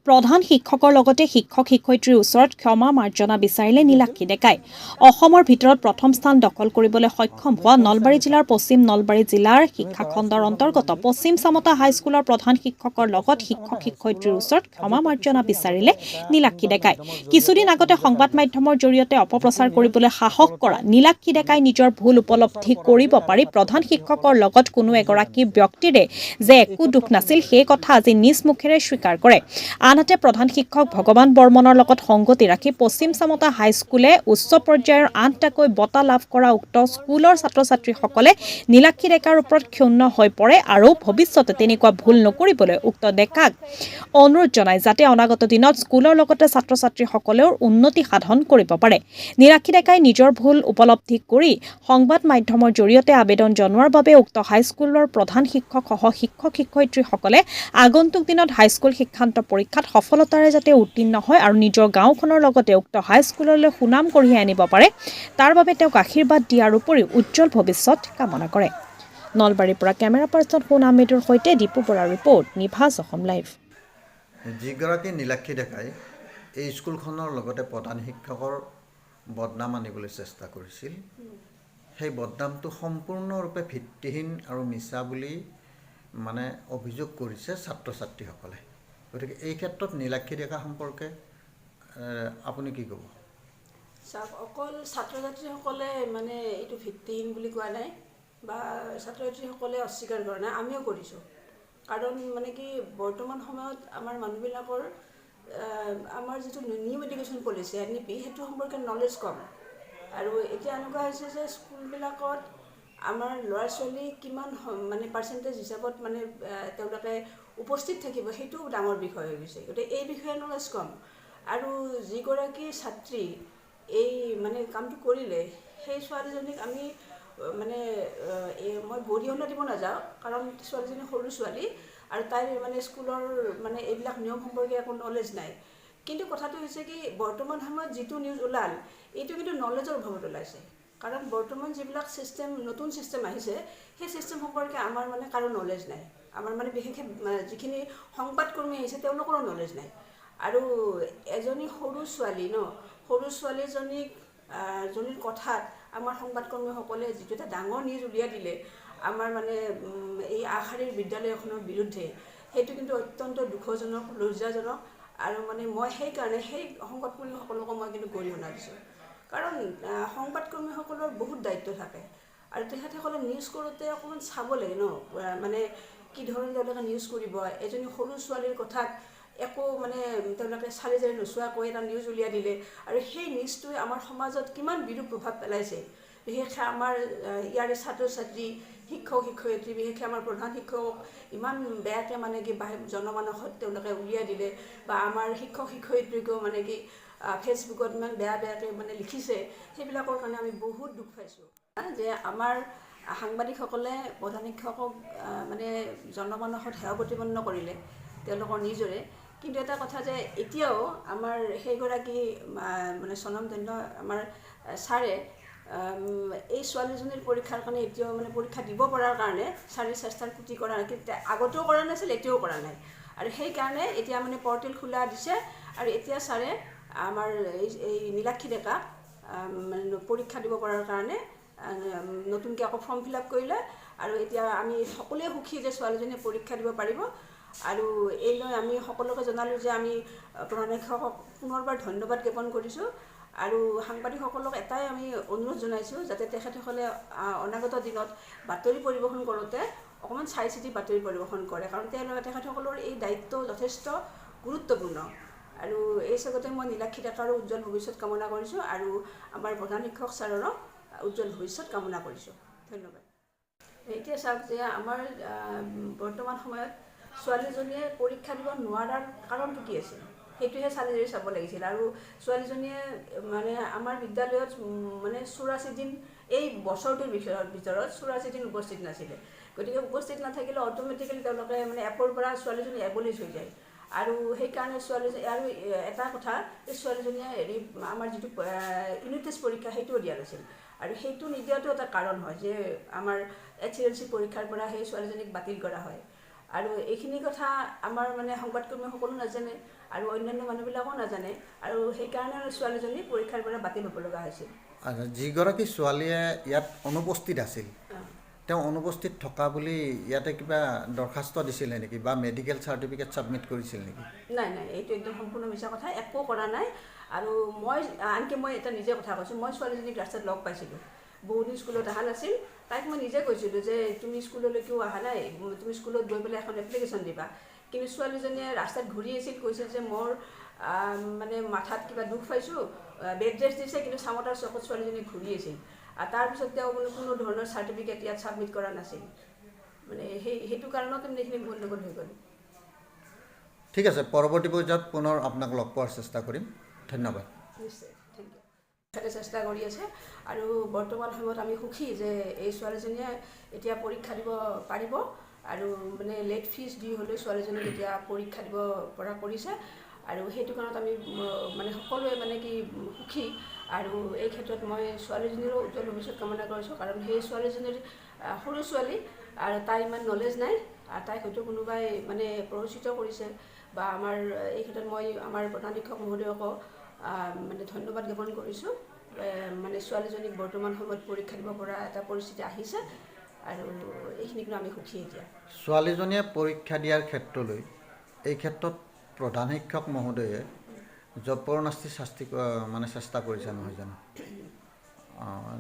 প্ৰধান শিক্ষকৰ লগতে শিক্ষক শিক্ষয়িত্ৰীৰ ওচৰত ক্ষমা মাৰ্জনা বিচাৰিলে নীলাক্ষী ডেকাই। অসমৰ ভিতৰত প্ৰথম স্থান দখল কৰিবলৈ সক্ষম হোৱা নলবাৰী জিলাৰ পশ্চিম নলবাৰী জিলাৰ শিক্ষাখণ্ডৰ অন্তৰ্গত পশ্চিম চামতা হাইস্কুলৰ প্ৰধান শিক্ষকৰ লগত শিক্ষক শিক্ষয়িত্ৰীৰ ওচৰত ক্ষমা মাৰ্জনা বিচাৰিলে নীলাক্ষী ডেকাই। কিছুদিন আগতে সংবাদ মাধ্যমৰ জৰিয়তে অপপ্ৰচাৰ কৰিবলৈ সাহস কৰা নীলাক্ষী ডেকাই নিজৰ ভুল উপলব্ধি কৰিব পাৰি প্ৰধান শিক্ষকৰ লগত কোনো এগৰাকী ব্যক্তিৰে যে একো দুখ নাছিল সেই কথা আজি নিজ মুখেৰে স্বীকাৰ কৰে। আনহাতে প্ৰধান শিক্ষক ভগৱান বৰ্মনৰ লগত সংগতি ৰাখি পশ্চিম চামতা হাইস্কুলে উচ্চ পৰ্যায়ৰ 8টাকৈ বঁটা লাভ কৰা উক্ত স্কুলৰ ছাত্ৰ ছাত্ৰীসকলে নীলাক্ষী ডেকাৰ ওপৰত ক্ষুণ্ণ হৈ পৰে আৰু ভৱিষ্যতে তেনেকুৱা ভুল নকৰিবলৈ উক্ত ডেকাক অনুৰোধ জনায় যাতে অনাগত দিনত স্কুলৰ লগতে ছাত্ৰ ছাত্ৰীসকলেও উন্নতি সাধন কৰিব পাৰে। নীলাক্ষী ডেকাই নিজৰ ভুল উপলব্ধি কৰি সংবাদ মাধ্যমৰ জৰিয়তে আবেদন জনোৱাৰ বাবে উক্ত হাইস্কুলৰ প্ৰধান শিক্ষক সহ শিক্ষক শিক্ষয়িত্ৰীসকলে আগন্তুক দিনত হাইস্কুল শিক্ষান্ত পৰীক্ষাত সফলতাৰে যাতে উত্তীৰ্ণ হয় আৰু নিজৰ গাঁওখনৰ লগতে উক্ত হাইস্কুললৈ সুনাম কঢ়িয়াই আনিব পাৰে তাৰ বাবে তেওঁক আশীৰ্বাদ দিয়াৰ উপৰিও উজ্জ্বল ভৱিষ্যত কামনা কৰে। নলবাৰীৰ পৰা কেমেৰা পাৰ্চন সোণা মেধুৰ সৈতে দীপু বৰাৰ ৰিপৰ্ট, নিভাজ অসম লাইভ। যিগৰাকী নীলাক্ষী ডেকাই এই স্কুলখনৰ লগতে প্ৰধান শিক্ষকৰ বদনাম আনিবলৈ চেষ্টা কৰিছিল, সেই বদনামটো সম্পূৰ্ণৰূপে ভিত্তিহীন আৰু মিছা বুলি অভিযোগ কৰিছে ছাত্ৰ ছাত্ৰীসকলে। গতিকে এই ক্ষেত্ৰত নীলাক্ষী ডেকা সম্পৰ্কে আপুনি কি ক'ব? অকল ছাত্ৰ ছাত্ৰীসকলে এইটো ভিত্তিহীন বুলি কোৱা নাই বা ছাত্ৰ ছাত্ৰীসকলে অস্বীকাৰ কৰা নাই, আমিও কৰিছোঁ। কাৰণ কি বৰ্তমান সময়ত আমাৰ মানুহবিলাকৰ আমাৰ যিটো নিউ এডুকেশ্যন পলিচি NEP সেইটো সম্পৰ্কে নলেজ কম। আৰু এতিয়া এনেকুৱা হৈছে যে স্কুলবিলাকত আমাৰ ল'ৰা ছোৱালী কিমান পাৰ্চেণ্টেজ হিচাপত তেওঁলোকে উপস্থিত থাকিব সেইটোও ডাঙৰ বিষয় হৈ গৈছে। গতিকে এই বিষয়ে নলেজ কম। আৰু যিগৰাকী ছাত্ৰী এই কামটো কৰিলে সেই ছোৱালীজনীক আমি মই গৰিহণা দিব নাযাওঁ, কাৰণ ছোৱালীজনী সৰু ছোৱালী আৰু তাইৰ স্কুলৰ এইবিলাক নিয়ম সম্পৰ্কে একো নলেজ নাই। কিন্তু কথাটো হৈছে কি বৰ্তমান সময়ত যিটো নিউজ ওলাল এইটো কিন্তু নলেজৰ অভাৱত ওলাইছে। কাৰণ বৰ্তমান যিবিলাক চিষ্টেম নতুন চিষ্টেম আহিছে সেই চিষ্টেম সম্পৰ্কে আমাৰ কাৰো নলেজ নাই। আমাৰ বিশেষকৈ যিখিনি সংবাদকৰ্মী আহিছে তেওঁলোকৰো নলেজ নাই। আৰু এজনী সৰু ছোৱালী সৰু ছোৱালীজনীক জনীৰ কথাত আমাৰ সংবাদকৰ্মীসকলে যিটো এটা ডাঙৰ নিউজ উলিয়াই দিলে আমাৰ এই আগশাৰীৰ বিদ্যালয় এখনৰ বিৰুদ্ধে, সেইটো কিন্তু অত্যন্ত দুখজনক, লজ্জাজনক। আৰু মই সেইকাৰণে সেই সংবাদকৰ্মীসকলকো মই কিন্তু গৰিহণা দিছোঁ। কাৰণ সংবাদকৰ্মীসকলৰ বহুত দায়িত্ব থাকে আৰু তেখেতসকলে নিউজ কৰোঁতে অকণমান চাব লাগে কি ধৰণে তেওঁলোকে নিউজ কৰিব। এজনী সৰু ছোৱালীৰ কথাত একো তেওঁলোকে চালি জাৰি নোচোৱাকৈ এটা নিউজ উলিয়াই দিলে আৰু সেই নিউজটোৱে আমাৰ সমাজত কিমান বিৰূপ প্ৰভাৱ পেলাইছে। বিশেষকৈ আমাৰ ইয়াৰে ছাত্ৰ ছাত্ৰী, শিক্ষক শিক্ষয়িত্ৰী, বিশেষকৈ আমাৰ প্ৰধান শিক্ষকক ইমান বেয়াকৈ জনমানসত তেওঁলোকে উলিয়াই দিলে বা আমাৰ শিক্ষক শিক্ষয়িত্ৰীকো ফেচবুকত ইমান বেয়াকৈ লিখিছে, সেইবিলাকৰ কাৰণে আমি বহুত দুখ পাইছোঁ যে আমাৰ সাংবাদিকসকলে প্ৰধান শিক্ষকক জনমানসত সেৱা প্ৰতিপন্ন কৰিলে তেওঁলোকৰ নিজৰে। কিন্তু এটা কথা যে এতিয়াও আমাৰ সেইগৰাকী স্বনামধন্য আমাৰ ছাৰে এই ছোৱালীজনীৰ পৰীক্ষাৰ কাৰণে এতিয়াও পৰীক্ষা দিব পৰাৰ কাৰণে ছাৰে চেষ্টাৰ কুটি কৰা নাই। কিন্তু আগতেও কৰা নাছিল, এতিয়াও কৰা নাই। আৰু সেইকাৰণে এতিয়া পৰ্টেল খোলা দিছে আৰু এতিয়া ছাৰে আমাৰ এই নীলাক্ষী ডেকাক পৰীক্ষা দিব পৰাৰ কাৰণে নতুনকৈ আকৌ ফৰ্ম ফিল আপ কৰিলে। আৰু এতিয়া আমি সকলোৱে সুখী যে ছোৱালীজনীয়ে পৰীক্ষা দিব পাৰিব। আৰু এই লৈ আমি সকলোকে জনালোঁ যে আমি প্ৰধান শিক্ষকক পুনৰবাৰ ধন্যবাদ জ্ঞাপন কৰিছোঁ। আৰু সাংবাদিকসকলক এটাই আমি অনুৰোধ জনাইছোঁ যাতে তেখেতসকলে অনাগত দিনত বাতৰি পৰিৱেশন কৰোঁতে অকণমান চাই চিতি বাতৰি পৰিৱেশন কৰে, কাৰণ তেখেতসকলৰ এই দায়িত্ব যথেষ্ট গুৰুত্বপূৰ্ণ। আৰু এই জগতে মই নীলাক্ষী ডেকাৰো উজ্জ্বল ভৱিষ্যত কামনা কৰিছোঁ আৰু আমাৰ প্ৰধান শিক্ষক ছাৰৰো উজ্জ্বল ভৱিষ্যত কামনা কৰিছোঁ। ধন্যবাদ। এতিয়া চাওক যে আমাৰ বৰ্তমান সময়ত ছোৱালীজনীয়ে পৰীক্ষা দিব নোৱাৰাৰ কাৰণটো কি আছিল সেইটোহে চালি জাৰি চাব লাগিছিল। আৰু ছোৱালীজনীয়ে আমাৰ বিদ্যালয়ত 84 দিন এই বছৰটোৰ ভিতৰত 84 দিন উপস্থিত নাছিলে। গতিকে উপস্থিত নাথাকিলে অট'মেটিকেলি তেওঁলোকে এপৰ পৰা ছোৱালীজনী এবলিজ হৈ যায়। আৰু সেইকাৰণে ছোৱালীজনী আৰু এটা কথা এই ছোৱালীজনীয়ে আমাৰ যিটো ইউনিট টেষ্ট পৰীক্ষা সেইটোও দিয়া নাছিল। আৰু সেইটো নিদিয়াটো এটা কাৰণ হয় যে আমাৰ HLC পৰীক্ষাৰ পৰা সেই ছোৱালীজনীক বাতিল কৰা হয়। আৰু এইখিনি কথা আমাৰ মানে সংবাদকৰ্মীসকলো নাজানে আৰু অন্যান্য মানুহবিলাকেও নাজানে আৰু সেইকাৰণে ছোৱালীজনী পৰীক্ষাৰ পৰা বাতিল হ'ব লগা হৈছিল। আচ্ছা, যিগৰাকী ছোৱালীয়ে ইয়াত অনুপস্থিত আছিল তেওঁ অনুপস্থিত থকা বুলি ইয়াতে কিবা দৰখাস্ত দিছিলে নেকি বা মেডিকেল চাৰ্টিফিকেট ছাবমিট কৰিছিল নেকি? নাই নাই, এইটো একদম সম্পূৰ্ণ মিছা কথা, একো কৰা নাই। আৰু আনকি মই এটা নিজে কথা কৈছোঁ, মই ছোৱালীজনীক ৰাস্তাত লগ পাইছিলোঁ, বহুদিন স্কুলত অহা নাছিল। তাইক মই নিজে কৈছিলোঁ যে তুমি স্কুললৈ কিয় অহা নাই, তুমি স্কুলত গৈ পেলাই এখন এপ্লিকেশ্যন দিবা। কিন্তু ছোৱালীজনীয়ে ৰাস্তাত ঘূৰি আছিল, কৈছিল যে মোৰ মানে মাথাত কিবা দুখ পাইছোঁ, বেড ৰেষ্ট দিছে, কিন্তু চামতাৰ চকত ছোৱালীজনী ঘূৰি আছিল। আৰু তাৰপিছত তেওঁ কোনো ধৰণৰ চাৰ্টিফিকেট ইয়াত ছাবমিট কৰা নাছিল। মানে সেইটো কাৰণতে এইখিনি গণ্ডগোল হৈ গ'ল। ঠিক আছে, পৰৱৰ্তী পৰ্যায়ত পুনৰ আপোনাক লগ পোৱাৰ চেষ্টা কৰিম। ধন্যবাদ। নিশ্চয়, থেংক ইউ। চেষ্টা কৰি আছে আৰু বৰ্তমান সময়ত আমি সুখী যে এই ছোৱালীজনীয়ে এতিয়া পৰীক্ষা দিব পাৰিব আৰু মানে লেট ফিজ দি হ'লেও ছোৱালীজনীক এতিয়া পৰীক্ষা দিব পৰা কৰিছে। আৰু সেইটো কাৰণত আমি মানে সকলোৱে মানে কি সুখী। আৰু এই ক্ষেত্ৰত মই ছোৱালীজনীৰো উজ্জ্বল ভৱিষ্যত কামনা কৰিছোঁ, কাৰণ সেই ছোৱালীজনীৰ সৰু ছোৱালী আৰু তাই ইমান নলেজ নাই, আৰু তাইক হয়তো কোনোবাই মানে প্ৰৰোচিত কৰিছে বা আমাৰ এই ক্ষেত্ৰত মই আমাৰ প্ৰধান শিক্ষক মহোদয়কো মানে ধন্যবাদ জ্ঞাপন কৰিছোঁ। মানে ছোৱালীজনীক বৰ্তমান সময়ত পৰীক্ষা দিব পৰা এটা পৰিস্থিতি আহিছে আৰু এইখিনিক আমি সুখী। এতিয়া ছোৱালীজনীয়ে পৰীক্ষা দিয়াৰ ক্ষেত্ৰলৈ এই ক্ষেত্ৰত প্ৰধান শিক্ষক মহোদয়ে জবৰদস্তি মানে চেষ্টা কৰিছে নহয় জানো?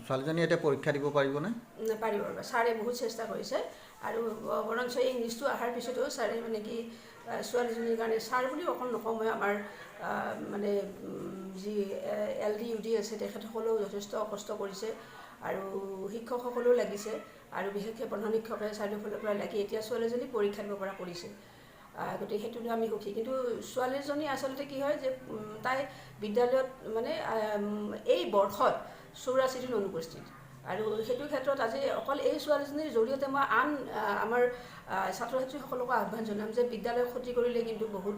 ছোৱালীজনীয়ে এতিয়া পৰীক্ষা দিব পাৰিবনে? পাৰিব। ছাৰে বহুত চেষ্টা কৰিছে আৰু বৰঞ্চ এই নিউজটো অহাৰ পিছতো ছাৰে মানে কি ছোৱালীজনীৰ কাৰণে, ছাৰ বুলি অকল নকওঁ মই, আমাৰ মানে যি LD UD আছে তেখেতসকলেও যথেষ্ট কষ্ট কৰিছে আৰু শিক্ষকসকলেও লাগিছে আৰু বিশেষকৈ প্ৰধান শিক্ষকে চাৰিওফালৰ পৰা লাগি এতিয়া ছোৱালীজনী পৰীক্ষা দিব পৰা কৰিছে। গতিকে সেইটো লৈ আমি সুখী। কিন্তু ছোৱালীজনী আচলতে কি হয় যে তাই বিদ্যালয়ত মানে এই বৰ্ষত 84 দিন অনুপস্থিত। আৰু সেইটো ক্ষেত্ৰত আজি অকল এই ছোৱালীজনীৰ জৰিয়তে মই আন আমাৰ ছাত্ৰ ছাত্ৰীসকলকো আহ্বান জনাম যে বিদ্যালয় ক্ষতি কৰিলে কিন্তু বহুত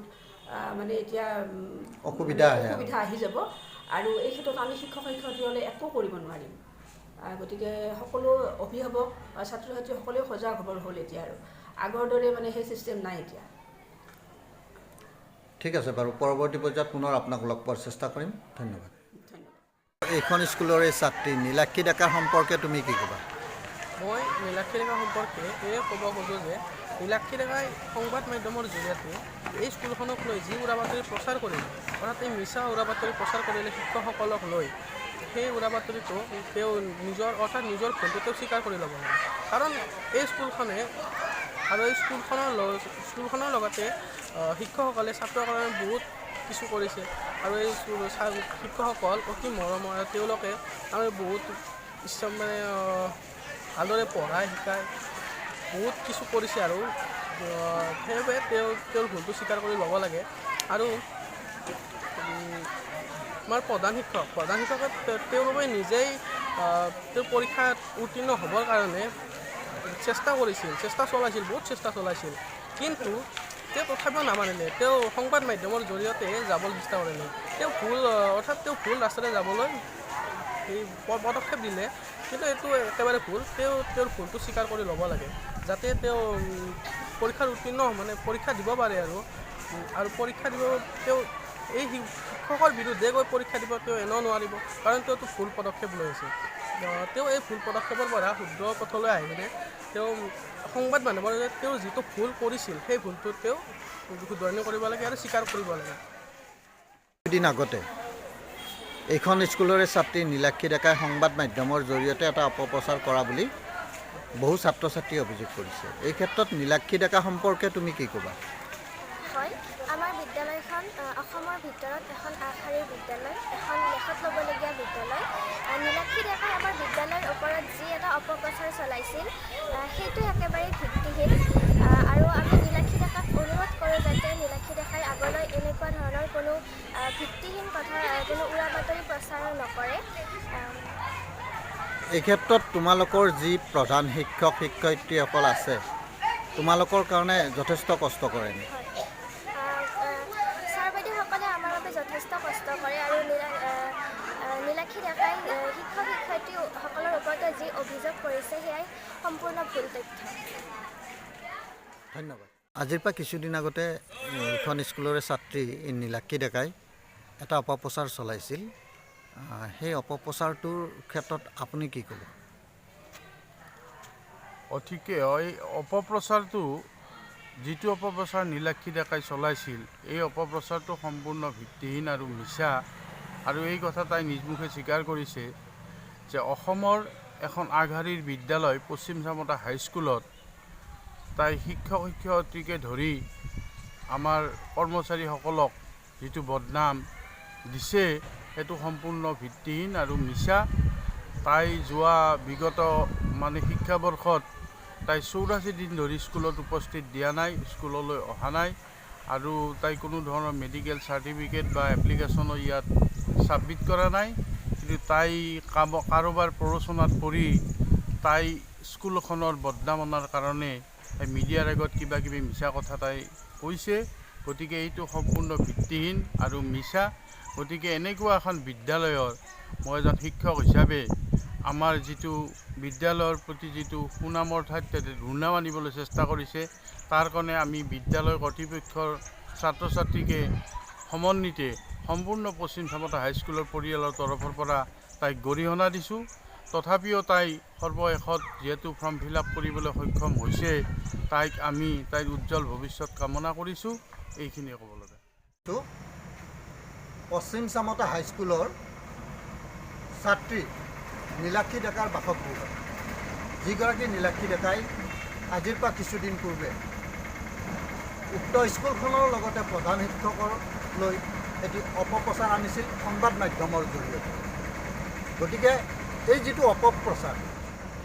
মানে এতিয়া অসুবিধা আহি যাব আৰু এই ক্ষেত্ৰত আমি শিক্ষক শিক্ষয়িত্ৰীসকলে একো কৰিব নোৱাৰিম। গতিকে সকলো অভিভাৱক ছাত্ৰ ছাত্ৰীসকলেও সজাগ হ'বৰ হ'ল এতিয়া, আৰু আগৰ দৰে মানে সেই ছিষ্টেম নাই এতিয়া। ঠিক আছে বাৰু, পৰৱৰ্তী পৰ্যায়ত পুনৰ আপোনাক লগ পোৱাৰ চেষ্টা কৰিম। ধন্যবাদ। এইখন স্কুলৰে ছাত্ৰী নীলাক্ষী ডেকাৰ সম্পৰ্কে তুমি কি ক'বা? মই নীলাক্ষী ডেকা সম্পৰ্কে এয়ে ক'ব খোজোঁ যে নীলাক্ষী ডেকাই সংবাদ মাধ্যমৰ জৰিয়তে এই স্কুলখনক লৈ যি উৰা বাতৰি প্ৰচাৰ কৰিলে, অৰ্থাৎ এই মিছা উৰা বাতৰি প্ৰচাৰ কৰিলে শিক্ষকসকলক লৈ, সেই উৰা বাতৰিটো তেওঁ নিজৰ ভুলটো স্বীকাৰ কৰি ল'ব লাগে। কাৰণ এই স্কুলখনে আৰু এই স্কুলখনৰ লগতে শিক্ষকসকলে ছাত্ৰৰ কাৰণে বহুত কিছু কৰিছে আৰু এই শিক্ষকসকল অতি মৰমৰ, তেওঁলোকে আমি বহুত মানে ভালদৰে পঢ়াই শিকাই বহুত কিছু কৰিছে আৰু সেইবাবে তেওঁৰ ভুলটো স্বীকাৰ কৰি ল'ব লাগে। আৰু আমাৰ প্ৰধান শিক্ষকে তেওঁলোকে নিজেই তেওঁ পৰীক্ষাত উত্তীৰ্ণ হ'বৰ কাৰণে বহুত চেষ্টা চলাইছিল, কিন্তু তেওঁ তথাপিও নামানিলে। তেওঁ সংবাদ মাধ্যমৰ জৰিয়তে যাবলৈ চেষ্টা কৰিলে। তেওঁ ভুল ৰাস্তাৰে যাবলৈ সেই পদক্ষেপ দিলে, কিন্তু এইটো একেবাৰে ভুল। তেওঁৰ ভুলটো স্বীকাৰ কৰি ল'ব লাগে, যাতে তেওঁ পৰীক্ষাত উত্তীৰ্ণ মানে পৰীক্ষা দিব পাৰে আৰু পৰীক্ষা দিব তেওঁ এই শিক্ষকৰ বিৰুদ্ধে গৈ পৰীক্ষা দিব তেওঁ এনেও নোৱাৰিব, কাৰণ তেওঁতো ভুল পদক্ষেপ লৈ আছে। তেওঁ এই ভুল পদক্ষেপৰ পৰা শুদ্ধ পথলৈ আহি কিনে তেওঁ সংবাদ মাধ্যমৰ তেওঁ যিটো ভুল কৰিছিল সেই ভুলটো তেওঁ শুধৰণি কৰিব লাগে আৰু স্বীকাৰ কৰিব লাগে। দুদিন আগতে এইখন স্কুলৰে ছাত্ৰী নীলাক্ষী ডেকাই সংবাদ মাধ্যমৰ জৰিয়তে এটা অপপ্ৰচাৰ কৰা বুলি বহু ছাত্ৰ ছাত্ৰীয়ে অভিযোগ কৰিছে। এই ক্ষেত্ৰত নীলাক্ষী ডেকা সম্পৰ্কে তুমি কি ক'বা? হয়, আমাৰ বিদ্যালয়খন অসমৰ ভিতৰত এখন আগশাৰীৰ বিদ্যালয়, এখন লেখত ল'বলগীয়া বিদ্যালয়। নীলাক্ষী ডেকাই আমাৰ বিদ্যালয়ৰ ওপৰত যি এটা অপপ্ৰচাৰ চলাইছিল সেইটো একেবাৰে ভিত্তিহীন। আৰু আমি নীলাক্ষী ডেকাক অনুৰোধ কৰোঁ যাতে নীলাক্ষী ডেকাই আগলৈ এনেকুৱা ধৰণৰ কোনো ভিত্তিহীন কথা, কোনো উৰা বাতৰি প্ৰচাৰ নকৰে। এই ক্ষেত্ৰত তোমালোকৰ যি প্ৰধান শিক্ষক শিক্ষয়িত্ৰীসকল আছে, তোমালোকৰ কাৰণে যথেষ্ট কষ্ট কৰে নেকি? ছাৰ বাইদেউসকলে আমাৰ বাবে যথেষ্ট কষ্ট কৰে আৰু নীলাক্ষী ডেকাই শিক্ষক শিক্ষয়িত্ৰীসকলৰ ওপৰতে যি অভিযোগ কৰিছে সেয়াই সম্পূৰ্ণ ভুল তথ্য। ধন্যবাদ। আজিৰ পৰা কিছুদিন আগতে এইখন স্কুলৰে ছাত্ৰী নীলাক্ষী ডেকাই এটা অপপ্ৰচাৰ চলাইছিল। সেই অপপ্ৰচাৰটোৰ ক্ষেত্ৰত আপুনি কি ক'ব? ঠিকে হয়, অপপ্ৰচাৰটো যিটো অপপ্ৰচাৰ নীলাক্ষী ডেকাই চলাইছিল, এই অপপ্ৰচাৰটো সম্পূৰ্ণ ভিত্তিহীন আৰু মিছা। আৰু এই কথা তাই নিজ মুখে স্বীকাৰ কৰিছে যে অসমৰ এখন আগশাৰীৰ বিদ্যালয় পশ্চিম চামতা হাইস্কুলত তাই শিক্ষক শিক্ষয়িত্ৰীকে ধৰি আমাৰ কৰ্মচাৰীসকলক যিটো বদনাম দিছে সেইটো সম্পূৰ্ণ ভিত্তিহীন আৰু মিছা। তাই যোৱা বিগত শিক্ষাবৰ্ষত তাই 84 দিন ধৰি স্কুলত উপস্থিত দিয়া নাই, স্কুললৈ অহা নাই, আৰু তাই কোনো ধৰণৰ মেডিকেল চাৰ্টিফিকেট বা এপ্লিকেশ্যনো ইয়াত ছাবমিট কৰা নাই। কিন্তু তাই কাৰোবাৰ প্ৰৰোচনাত পৰি তাই স্কুলখনৰ বদনাম অনাৰ কাৰণে মিডিয়াৰ আগত কিবা কিবি মিছা কথা তাই কৈছে। গতিকে এইটো সম্পূৰ্ণ ভিত্তিহীন আৰু মিছা। গতিকে এনেকুৱা এখন বিদ্যালয়ৰ মই এজন শিক্ষক হিচাপে আমাৰ যিটো বিদ্যালয়ৰ প্ৰতি যিটো সুনামৰ ঠাইত ৰুণাম আনিবলৈ চেষ্টা কৰিছে, তাৰ কাৰণে আমি বিদ্যালয় কৰ্তৃপক্ষৰ ছাত্ৰ ছাত্ৰীকে সমন্বিতে সম্পূৰ্ণ পশ্চিম চামতা হাইস্কুলৰ পৰিয়ালৰ তৰফৰ পৰা তাইক গৰিহণা দিছোঁ। তথাপিও তাই সৰ্বশেষত যিহেতু ফৰ্ম ফিল আপ কৰিবলৈ সক্ষম হৈছে, আমি তাইৰ উজ্জ্বল ভৱিষ্যত কামনা কৰিছোঁ। এইখিনিয়ে ক'ব লগা। পশ্চিম চামতা হাইস্কুলৰ ছাত্ৰী নীলাক্ষী ডেকাৰ বাসগৃহত, যিগৰাকী নীলাক্ষী ডেকাই আজিৰ পৰা কিছুদিন পূৰ্বে উক্ত স্কুলখনৰ লগতে প্ৰধান শিক্ষকৰ লৈ এটি অপপ্ৰচাৰ আনিছিল সংবাদ মাধ্যমৰ জৰিয়তে। গতিকে এই যিটো অপপ্ৰচাৰ,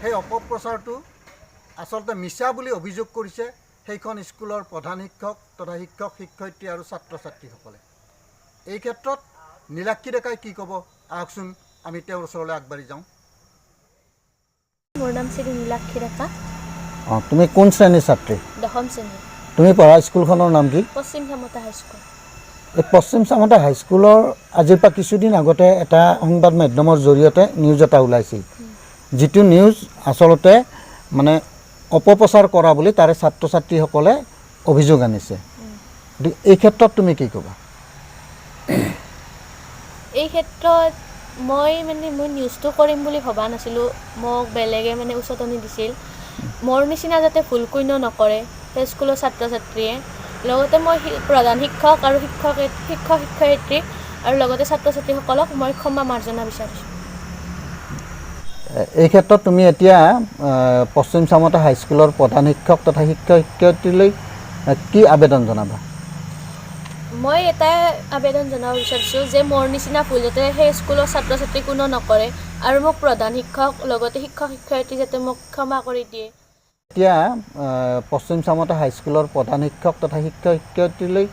সেই অপপ্ৰচাৰটো আচলতে মিছা বুলি অভিযোগ কৰিছে সেইখন স্কুলৰ প্ৰধান শিক্ষক তথা শিক্ষক শিক্ষয়িত্ৰী আৰু ছাত্ৰ ছাত্ৰীসকলে। এই ক্ষেত্ৰত নীলাক্ষী ডেকাই কি ক'ব, আহকচোন আমি তেওঁৰ ওচৰলৈ আগবাঢ়ি যাওঁ। মোৰ নাম শ্ৰী নীলাক্ষী ডেকা। তুমি কোন শ্ৰেণীৰ ছাত্ৰী? 10ম শ্ৰেণী। তুমি পঢ়া স্কুলখনৰ নাম কি? পশ্চিম চামতা হাইস্কুল। এই পশ্চিম চামতা হাইস্কুলৰ আজিৰ পৰা কিছুদিন আগতে এটা সংবাদ মাধ্যমৰ জৰিয়তে নিউজ এটা ওলাইছিল, যিটো নিউজ আচলতে অপপ্ৰচাৰ কৰা বুলি তাৰে ছাত্ৰ ছাত্ৰীসকলে অভিযোগ আনিছে। এই ক্ষেত্ৰত তুমি কি ক'বা? এই ক্ষেত্ৰত মই নিউজটো কৰিম বুলি ভবা নাছিলোঁ। মোক বেলেগে উচতনি দিছিল, মোৰ নিচিনা যাতে ভুল কোনো নকৰে সেই স্কুলৰ ছাত্ৰ ছাত্ৰীয়ে। লগতে মই প্ৰধান শিক্ষক আৰু শিক্ষক শিক্ষয়িত্ৰীক আৰু লগতে ছাত্ৰ ছাত্ৰীসকলক মই ক্ষমা মাৰ্জনা বিচাৰিছোঁ। এই ক্ষেত্ৰত তুমি এতিয়া পশ্চিম চামতা হাইস্কুলৰ প্ৰধান শিক্ষক তথা শিক্ষক শিক্ষয়িত্ৰীলৈ কি আবেদন জনাবা? মই এটাই আবেদন জনাব বিচাৰিছোঁ যে মোৰ নিচিনা ভুল যাতে সেই স্কুলৰ ছাত্ৰ ছাত্ৰী কোনো নকৰে, আৰু মোক প্ৰধান শিক্ষক লগতে শিক্ষক শিক্ষয়িত্ৰী যাতে মোক ক্ষমা কৰি দিয়ে। এতিয়া পশ্চিম চামতা হাইস্কুলৰ প্ৰধান শিক্ষক তথা শিক্ষক শিক্ষয়িত্ৰীলৈ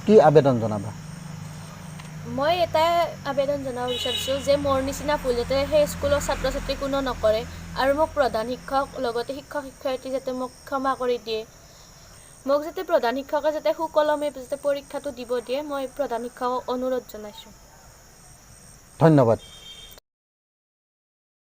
কি আবেদন জনাবা? মই এটাই আবেদন জনাব বিচাৰিছোঁ যে মোৰ নিচিনা ভুল যাতে সেই স্কুলৰ ছাত্ৰ ছাত্ৰী কোনো নকৰে, আৰু মোক প্ৰধান শিক্ষক লগতে শিক্ষক শিক্ষয়িত্ৰী যাতে মোক ক্ষমা কৰি দিয়ে। মোক যাতে প্ৰধান শিক্ষকে যাতে সুকলমে যাতে পৰীক্ষাটো দিব দিয়ে, মই প্ৰধান শিক্ষকক অনুৰোধ জনাইছোঁ। ধন্যবাদ।